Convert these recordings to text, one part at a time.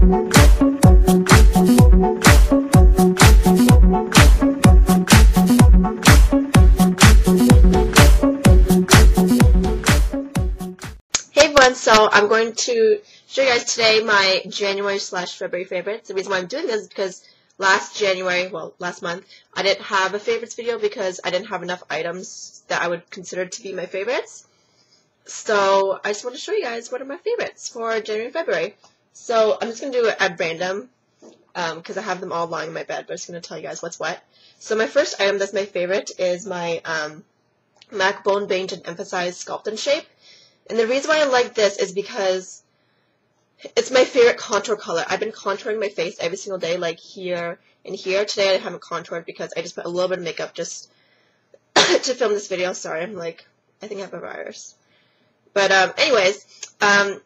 So I'm going to show you guys today my January/February favorites. The reason why I'm doing this is because last month, I didn't have a favorites video because I didn't have enough items that I would consider to be my favorites. So I just want to show you guys what are my favorites for January and February. So I'm just going to do it at random because I have them all lying in my bed, but I'm just going to tell you guys what's what. So my first item that's my favorite is my MAC Bone Beige and Emphasized Sculpt and Shape. And the reason why I like this is because it's my favorite contour color. I've been contouring my face every single day, like here and here. Today I haven't contoured because I just put a little bit of makeup just to film this video. Sorry, I think I have a virus. But anyways,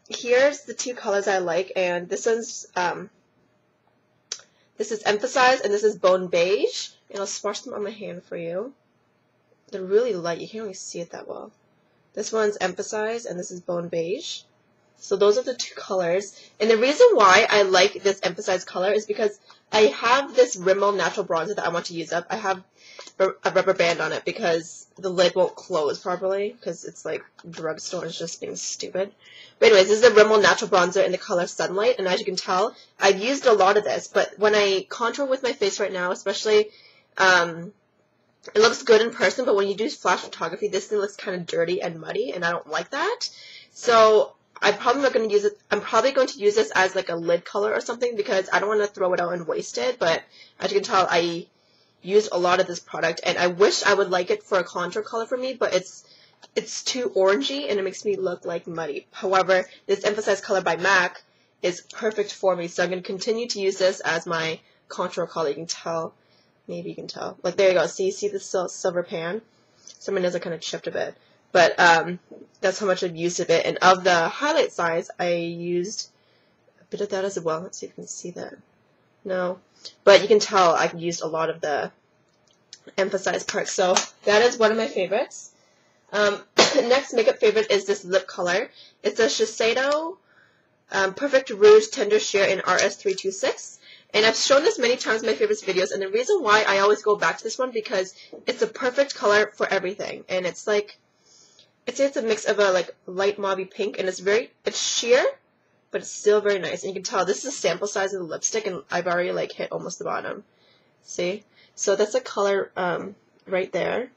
here's the two colors I like, and this is Emphasized and this is Bone Beige. And I'll swatch them on my hand for you. They're really light. You can't really see it that well. This one's Emphasized, and this is Bone Beige. So those are the two colors. And the reason why I like this Emphasized color is because I have this Rimmel Natural Bronzer that I want to use up. I have a rubber band on it because the lid won't close properly because it's like drugstore is just being stupid. But anyways, this is a Rimmel Natural Bronzer in the color Sunlight. And as you can tell, I've used a lot of this. But when I contour with my face right now, especially... it looks good in person, but when you do flash photography, this thing looks kind of dirty and muddy, and I don't like that. So I'm probably not going to use it. I'm probably going to use this as like a lid color or something because I don't want to throw it out and waste it. But as you can tell, I used a lot of this product, and I wish I would like it for a contour color for me, but it's too orangey and it makes me look like muddy. However, this Emphasized color by MAC is perfect for me, so I'm going to continue to use this as my contour color. You can tell. Maybe you can tell. Like, there you go. See the silver pan? So my nails are kind of chipped a bit. But that's how much I've used of it. And of the highlight size, I used a bit of that as well. Let's see if you can see that. No. But you can tell I used a lot of the Emphasized part. So that is one of my favorites. Next makeup favorite is this lip color. It's a Shiseido Perfect Rouge Tender Sheer in RS326. And I've shown this many times in my favorites videos, and the reason why I always go back to this one because it's a perfect color for everything. And it's like, it's a mix of a like light mauve pink, and it's sheer, but it's still very nice. And you can tell this is a sample size of the lipstick, and I've already like hit almost the bottom. See? So that's a color right there,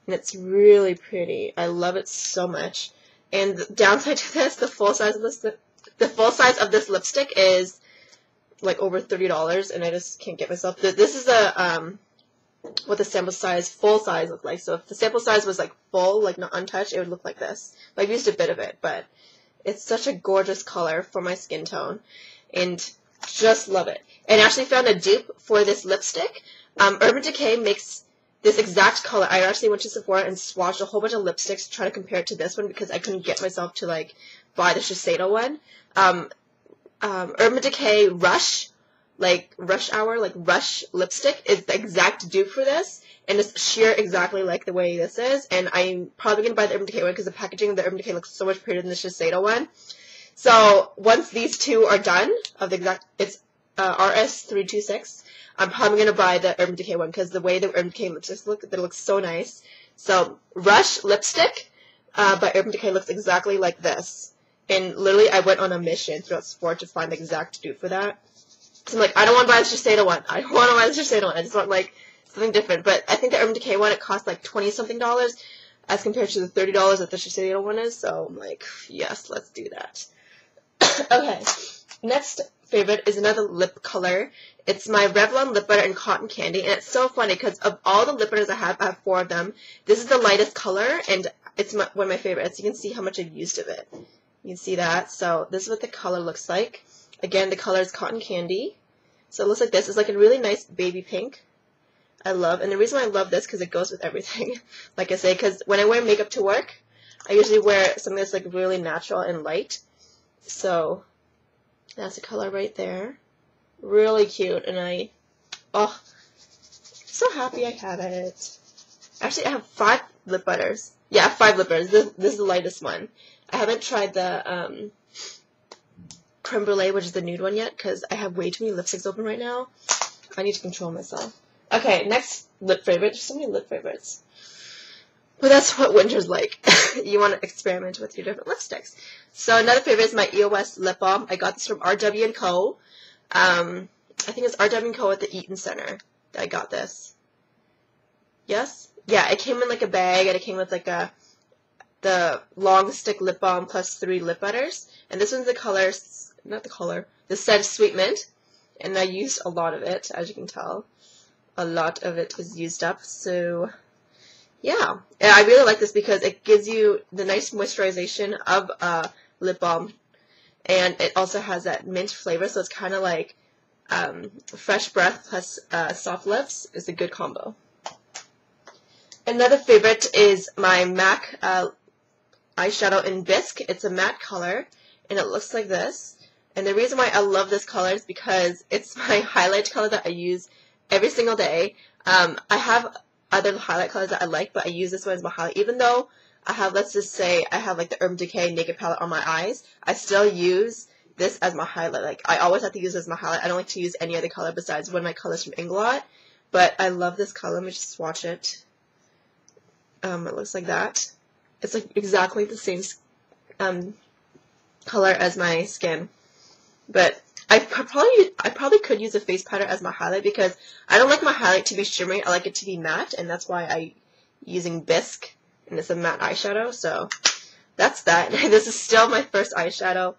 and it's really pretty. I love it so much. And the downside to this, the full size of this lipstick is like over $30, and I just can't get myself. This is what the sample size, full size look like. So if the sample size was like full, like not untouched, it would look like this. I've used a bit of it, but it's such a gorgeous color for my skin tone, and just love it. And I actually found a dupe for this lipstick. Urban Decay makes this exact color. I actually went to Sephora and swatched a whole bunch of lipsticks to try to compare it to this one because I couldn't get myself to like buy the Shiseido one. Urban Decay Rush, like Rush Hour, like Rush lipstick is the exact dupe for this, and it's sheer exactly like the way this is, and I'm probably going to buy the Urban Decay one because the packaging of the Urban Decay looks so much prettier than the Shiseido one. So once these two are done, it's RS326, I'm probably going to buy the Urban Decay one because the way the Urban Decay lipsticks look, they look so nice. So Rush lipstick by Urban Decay looks exactly like this. And literally, I went on a mission throughout Sephora to find the exact dupe for that. So I'm like, I don't want to buy the Shiseido one. I don't want to buy the Shiseido one. I just want, like, something different. But I think the Urban Decay one, it costs, like, $20-something as compared to the $30 that the Shiseido one is. So I'm like, yes, let's do that. Okay. Next favorite is another lip color. It's my Revlon Lip Butter in Cotton Candy. And it's so funny because of all the lip butters I have 4 of them. This is the lightest color, and it's one of my favorites. You can see how much I've used of it. You can see that. So this is what the color looks like. Again, the color is Cotton Candy. So it looks like this. It's like a really nice baby pink. I love. And the reason why I love this because it goes with everything. Like I say, because when I wear makeup to work, I usually wear something that's like really natural and light. So that's the color right there. Really cute. And oh, so happy I have it. Actually, I have 5 lip butters. Yeah, 5 lip butters. This is the lightest one. I haven't tried the Creme Brulee, which is the nude one, yet, because I have way too many lipsticks open right now. I need to control myself. Okay, next lip favorite. There's so many lip favorites. But that's what winter's like. You want to experiment with your different lipsticks. So another favorite is my EOS lip balm. I got this from RW & Co. I think it's RW & Co. at the Eaton Center that I got this. Yes? Yeah, it came in like a bag, and it came with like the long stick lip balm plus 3 lip butters. And this one's the color, the scent Sweet Mint. And I used a lot of it, as you can tell. A lot of it is used up, so yeah. And I really like this because it gives you the nice moisturization of lip balm, and it also has that mint flavor, so it's kind of like fresh breath plus soft lips is a good combo. Another favorite is my MAC eyeshadow in Bisque. It's a matte color, and it looks like this. And the reason why I love this color is because it's my highlight color that I use every single day. I have other highlight colors that I like, but I use this one as my highlight. Even though I have, let's just say, I have like the Urban Decay Naked palette on my eyes, I still use this as my highlight. Like, I always have to use this as my highlight. I don't like to use any other color besides one of my colors from Inglot. But I love this color. Let me just swatch it. It looks like that. It's like exactly the same color as my skin. But I probably could use a face powder as my highlight because I don't like my highlight to be shimmery. I like it to be matte, and that's why I'm using Bisque, and it's a matte eyeshadow. So that's that. This is still my first eyeshadow.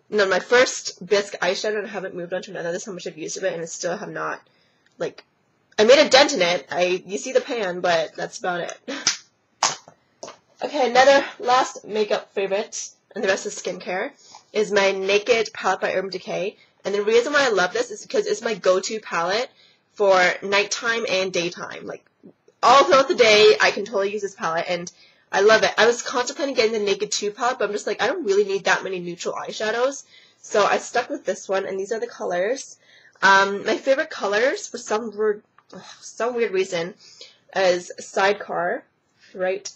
No, my first Bisque eyeshadow, and I haven't moved on to another. That's how much I've used of it, and I still have not, like, I made a dent in it. You see the pan, but that's about it. Okay, another last makeup favorite, and the rest is skincare, is my Naked palette by Urban Decay. And the reason why I love this is because it's my go-to palette for nighttime and daytime. Like, all throughout the day, I can totally use this palette, and I love it. I was contemplating getting the Naked 2 palette, but I'm just like, I don't really need that many neutral eyeshadows. So I stuck with this one, and these are the colors. My favorite colors, for some weird reason, is Sidecar, right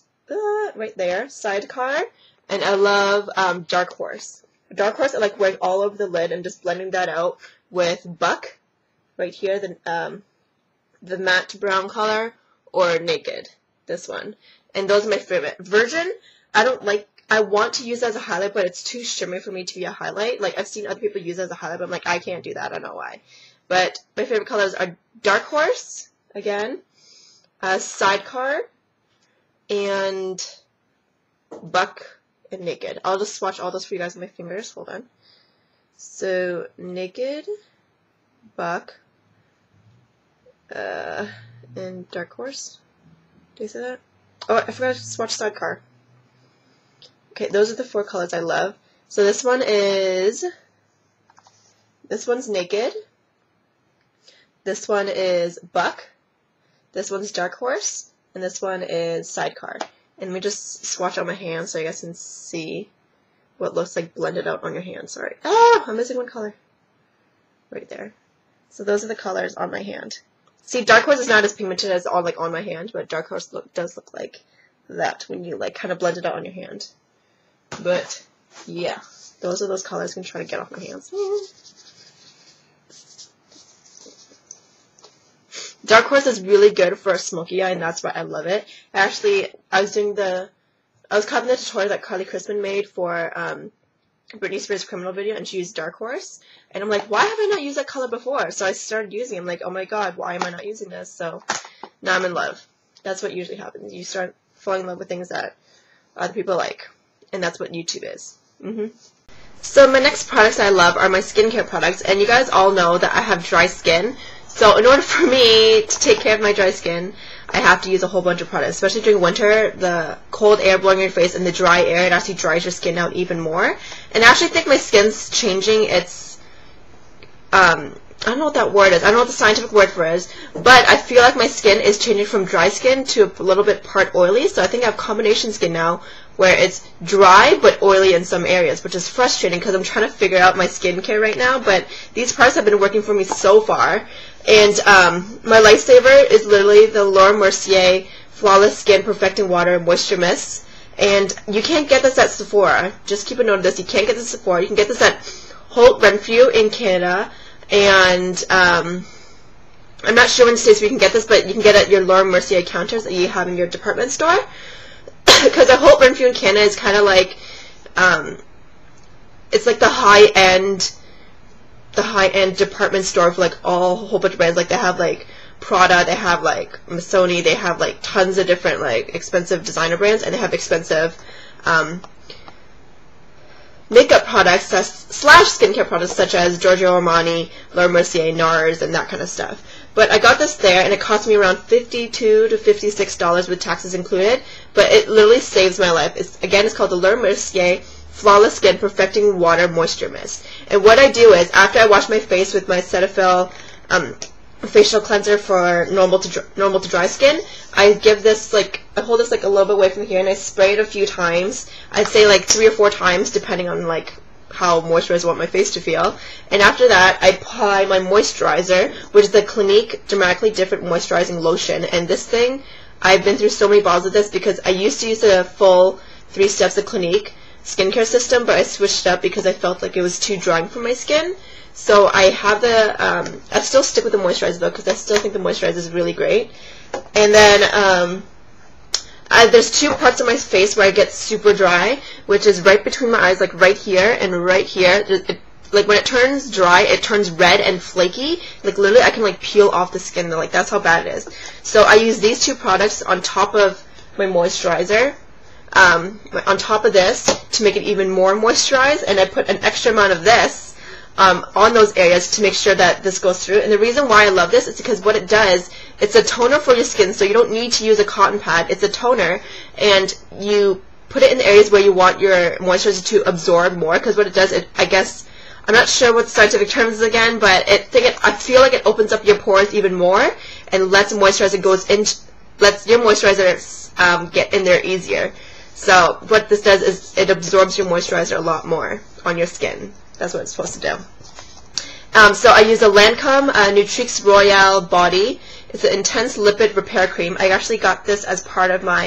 there, Sidecar, and I love Dark Horse. Dark Horse I like wearing all over the lid and just blending that out with Buck, right here, the matte brown color, or Naked, this one. And those are my favorite. Virgin, I want to use it as a highlight, but it's too shimmery for me to be a highlight. Like, I've seen other people use it as a highlight, but I'm like, I can't do that, I don't know why. But my favorite colors are Dark Horse, again, Sidecar, and Buck, and Naked. I'll just swatch all those for you guys with my fingers. Hold on. So, Naked, Buck, and Dark Horse. Do you see that? Oh, I forgot to swatch Sidecar. Okay, those are the 4 colors I love. So this one's Naked. This one is Buck. This one's Dark Horse. And this one is Sidecar. And let me just swatch on my hand so you guys can see what it looks like blended out on your hand. Sorry. Oh, I'm missing one color. Right there. So those are the colors on my hand. See, Dark Horse is not as pigmented as on my hand, but Dark Horse does look like that when you like kind of blend it out on your hand. But yeah, those are those colors I'm trying to get off my hands. Dark Horse is really good for a smoky eye, and that's why I love it. Actually, I was copying the tutorial that Carly Crispin made for Britney Spears' Criminal video, and she used Dark Horse. And I'm like, why have I not used that color before? So I started using it. I'm like, oh my god, why am I not using this? So now I'm in love. That's what usually happens. You start falling in love with things that other people like. And that's what YouTube is. So my next products I love are my skincare products. And you guys all know that I have dry skin. So in order for me to take care of my dry skin, I have to use a whole bunch of products, especially during winter. The cold air blowing in your face and the dry air, it actually dries your skin out even more. And I actually think my skin's changing. It's, I don't know what that word is. I don't know what the scientific word for it is, but I feel like my skin is changing from dry skin to a little bit part oily. So I think I have combination skin now where it's dry but oily in some areas, which is frustrating because I'm trying to figure out my skincare right now. But these products have been working for me so far. And my lifesaver is literally the Laura Mercier Flawless Skin Perfecting Water Moisture Mist. And you can't get this at Sephora. Just keep a note of this. You can't get this at Sephora. You can get this at Holt Renfrew in Canada, and I'm not sure in the States where you can get this, but you can get it at your Laura Mercier counters that you have in your department store. Because a Holt Renfrew in Canada is kind of like, it's like the high-end department store for like a whole bunch of brands. Like they have like Prada, they have like Missoni, they have like tons of different like expensive designer brands, and they have expensive makeup products slash skincare products such as Giorgio Armani, Laura Mercier, NARS, and that kind of stuff. But I got this there, and it cost me around $52 to $56 with taxes included, but it literally saves my life. It's called the Laura Mercier Flawless Skin Perfecting Water Moisture Mist. And what I do is, after I wash my face with my Cetaphil facial cleanser for normal to dry skin, I give this like, I hold this like a little bit away from here, and I spray it a few times. I'd say like 3 or 4 times, depending on like how moisturized I want my face to feel. And after that, I apply my moisturizer, which is the Clinique Dramatically Different Moisturizing Lotion. And this thing, I've been through so many bottles of this because I used to use the full 3 steps of Clinique skincare system, but I switched up because I felt like it was too drying for my skin. So I have the, I still stick with the moisturizer though, because I still think the moisturizer is really great. And then there's 2 parts of my face where I get super dry, which is right between my eyes, like right here and right here. Like when it turns dry, it turns red and flaky. Like literally, I can like peel off the skin. Like that's how bad it is. So I use these 2 products on top of my moisturizer, on top of this to make it even more moisturized, and I put an extra amount of this on those areas to make sure that this goes through. And the reason why I love this is because what it does, it's a toner for your skin, so you don't need to use a cotton pad. It's a toner, and you put it in the areas where you want your moisturizer to absorb more, because what it does, I guess, I'm not sure what the scientific terms is again, but I feel like it opens up your pores even more and lets your moisturizer get in there easier. So what this does is it absorbs your moisturizer a lot more on your skin. That's what it's supposed to do. So I use a Lancome Nutrix Royale Body. It's an intense lipid repair cream. I actually got this as part of my,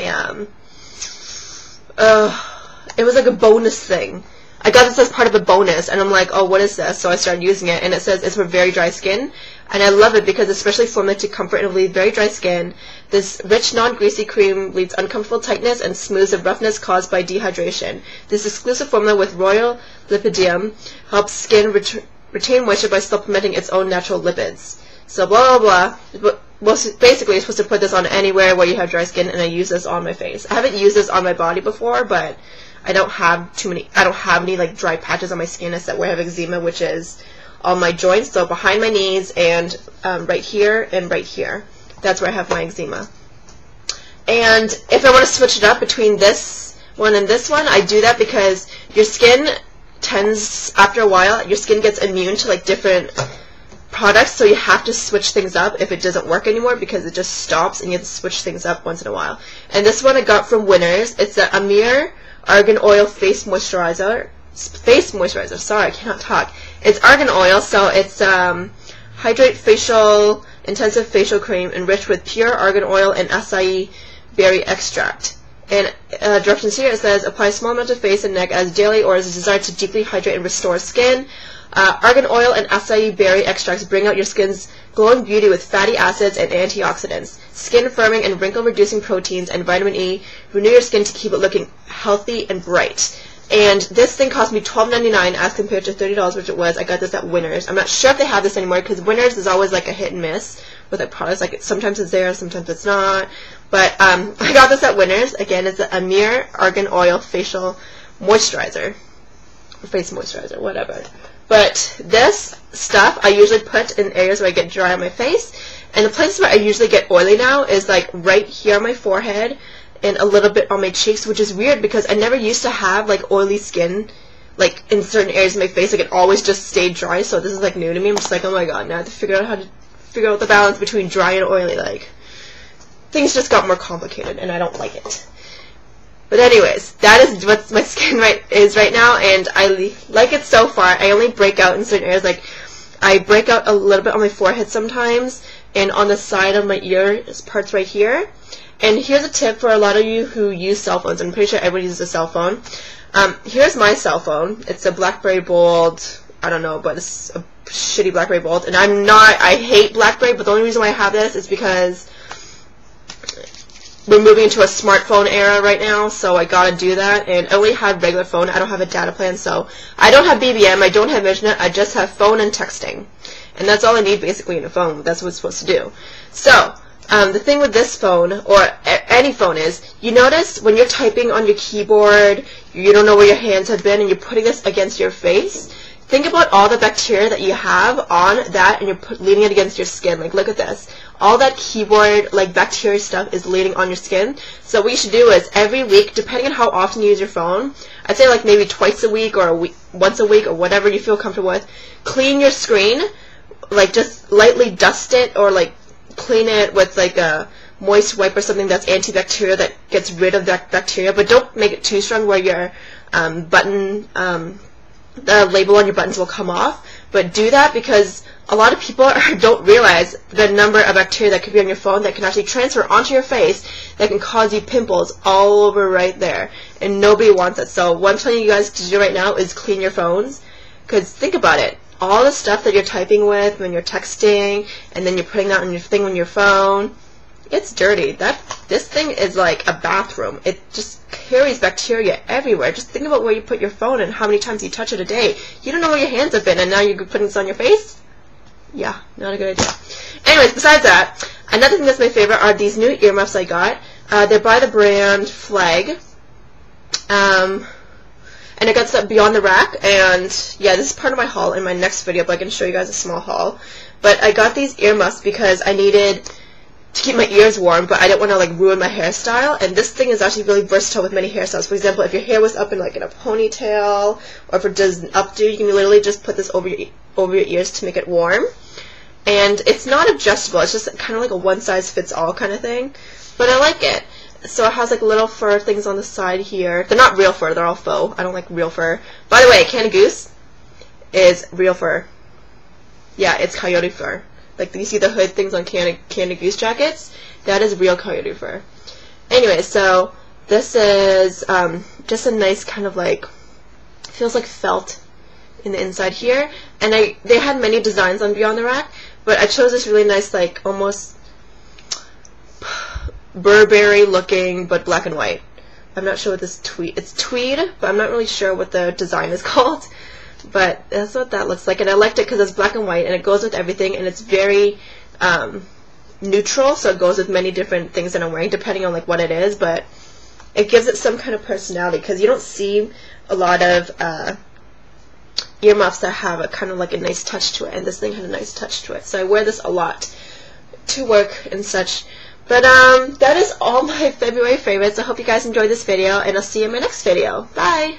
it was like a bonus thing. I got this as part of a bonus, and I'm like, oh, what is this? So I started using it, and it says it's for very dry skin. And I love it because it's specially formulated to comfort and relieve very dry skin. This rich, non-greasy cream leaves uncomfortable tightness and smooths the roughness caused by dehydration. This exclusive formula with royal lipidium helps skin retain moisture by supplementing its own natural lipids. So blah, blah, blah. Well, basically, you're supposed to put this on anywhere where you have dry skin, and I use this on my face. I haven't used this on my body before, but I don't have any like dry patches on my skin except where I have eczema, which is on my joints, so behind my knees and right here and right here. That's where I have my eczema. And if I want to switch it up between this one and this one, I do that because your skin tends, after a while, your skin gets immune to like different products, so you have to switch things up if it doesn't work anymore, because it just stops and you have to switch things up once in a while. And this one I got from Winners. It's the Amir Argan Oil Face Moisturizer. Sorry, I cannot talk. It's argan oil, so it's Hydrate Facial Intensive Facial Cream enriched with pure argan oil and acai berry extract. And directions here, it says, apply a small amount to face and neck as daily or as desired to deeply hydrate and restore skin. Argan oil and acai berry extracts bring out your skin's glowing beauty with fatty acids and antioxidants, skin firming and wrinkle reducing proteins, and vitamin E. Renew your skin to keep it looking healthy and bright. And this thing cost me $12.99 as compared to $30, which it was. I got this at Winners. I'm not sure if they have this anymore, because Winners is always like a hit and miss with their products. Like sometimes it's there, sometimes it's not. But I got this at Winners. Again, it's the Amir Argan Oil Facial Moisturizer. Or Face Moisturizer, whatever. But this stuff I usually put in areas where I get dry on my face. And the places where I usually get oily now is like right here on my forehead and a little bit on my cheeks, which is weird because I never used to have like oily skin like in certain areas of my face. Like it always just stayed dry, so this is like new to me. I'm just like, oh my god, now I have to figure out the balance between dry and oily. Like things just got more complicated and I don't like it. But anyways, that is what my skin is right now, and I like it so far. I only break out in certain areas. Like I break out a little bit on my forehead sometimes and on the side of my ear parts right here. And here's a tip for a lot of you who use cell phones. I'm pretty sure everybody uses a cell phone. Here's my cell phone. It's a BlackBerry Bold I don't know, but it's a shitty BlackBerry Bold, and I hate BlackBerry, but the only reason why I have this is because we're moving into a smartphone era right now, so I gotta do that, and I only have regular phone. I don't have a data plan, so I don't have BBM, I don't have internet, I just have phone and texting, and that's all I need basically in a phone. That's what it's supposed to do. So, the thing with this phone, or any phone, is you notice when you're typing on your keyboard, you don't know where your hands have been, and you're putting this against your face. Think about all the bacteria that you have on that, and you're leaning it against your skin. Like, look at this. All that keyboard, like, bacteria stuff is leaning on your skin. So what you should do is, every week, depending on how often you use your phone, I'd say, like, maybe twice a week, or once a week, or whatever you feel comfortable with, clean your screen. Like, just lightly dust it, or, like, clean it with like a moist wipe or something that's antibacterial that gets rid of that bacteria, but don't make it too strong where your the label on your buttons will come off. But do that because a lot of people don't realize the number of bacteria that could be on your phone that can actually transfer onto your face that can cause you pimples all over right there, and nobody wants it. So what I'm telling you guys to do right now is clean your phones, because think about it. All the stuff that you're typing with when you're texting, and then you're putting that on your thing on your phone, it's dirty. This thing is like a bathroom. It just carries bacteria everywhere. Just think about where you put your phone and how many times you touch it a day. You don't know where your hands have been, and now you're putting this on your face? Yeah, not a good idea. Anyways, besides that, another thing that's my favorite are these new earmuffs I got. They're by the brand Flag. And I got some Beyond the Rack, and yeah, this is part of my haul in my next video, but I can show you guys a small haul. But I got these earmuffs because I needed to keep my ears warm, but I didn't want to like ruin my hairstyle, and this thing is actually really versatile with many hairstyles. For example, if your hair was up in like in a ponytail, or if it does an updo, you can literally just put this over your ears to make it warm. And it's not adjustable, it's just kind of like a one-size-fits-all kind of thing, but I like it. So it has like little fur things on the side here. They're not real fur, they're all faux. I don't like real fur. By the way, Canada Goose is real fur. Yeah, it's coyote fur. Like, you see the hood things on Canada Goose jackets? That is real coyote fur. Anyway, so this is just a nice kind of like, feels like felt in the inside here. And they had many designs on Beyond the Rack, but I chose this really nice, like, almost Burberry looking, but black and white. I'm not sure what this it's tweed, but I'm not really sure what the design is called. But that's what that looks like, and I liked it because it's black and white, and it goes with everything, and it's very neutral, so it goes with many different things that I'm wearing, depending on like what it is, but it gives it some kind of personality, because you don't see a lot of earmuffs that have a kind of like a nice touch to it, and this thing had a nice touch to it, so I wear this a lot to work and such. But that is all my February favorites. I hope you guys enjoyed this video, and I'll see you in my next video. Bye!